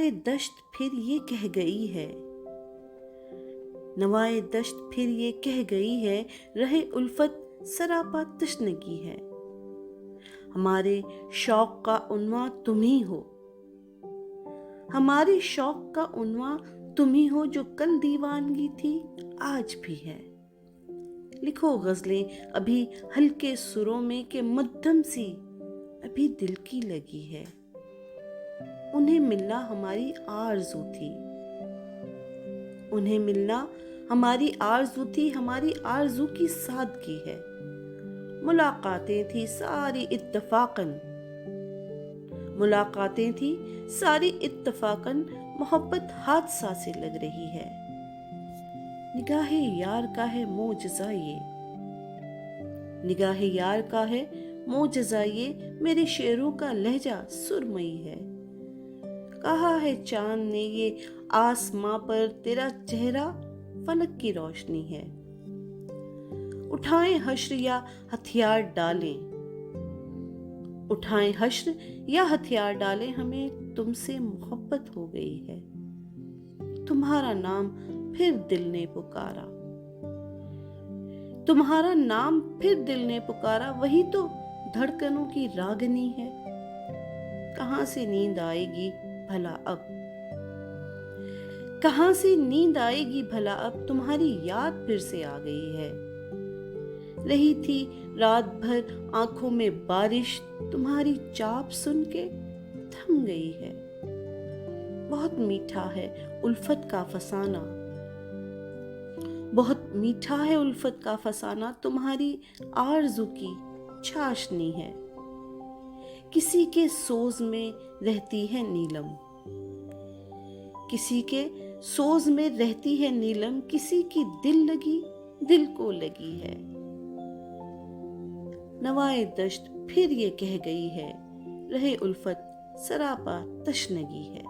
नवाए दश्त फिर ये कह गई है, नवाए दश्त फिर ये कह गई है, रहे उल्फत सरापा तशनगी है। हमारे शौक का उन्वा तुम ही हो, हमारे शौक का उन्वा तुम ही हो, जो कल दीवानगी थी आज भी है। लिखो गजलें अभी हल्के सुरों में कि मध्यम सी अभी दिल की लगी है। उन्हें मिलना हमारी आरज़ू थी, उन्हें मिलना हमारी आरज़ू थी, हमारी आरज़ू की सादगी है। मुलाकातें थी सारी इत्तफाकन, मुलाकातें थी सारी इत्तफाकन, मोहब्बत हादसा से लग रही है। निगाहे यार का है मोजज़ा ये, निगाहे यार का है मोजज़ा ये, मेरे शेरों का लहजा सुरमई है। कहा है चांद ने ये आसमां पर, तेरा चेहरा फलक की रोशनी है। उठाएं हश्र या हथियार डालें, उठाएं हश्र या हथियार डालें, हमें तुमसे मोहब्बत हो गई है। तुम्हारा नाम फिर दिल ने पुकारा, तुम्हारा नाम फिर दिल ने पुकारा, वही तो धड़कनों की रागनी है। कहां से नींद आएगी भला अब, कहां से नींद आएगी भला अब, तुम्हारी याद फिर से आ गई है। रही थी रात भर आंखों में बारिश, तुम्हारी चाप सुन के थम गई है। बहुत मीठा है उल्फत का फसाना, बहुत मीठा है उल्फत का फसाना, तुम्हारी आरज़ू की चाशनी है। किसी के सोज में रहती है नीलम, किसी के सोज में रहती है नीलम, किसी की दिल लगी दिल को लगी है। नवाए दश्त फिर ये कह गई है, रहे उल्फत सरापा तशनगी है।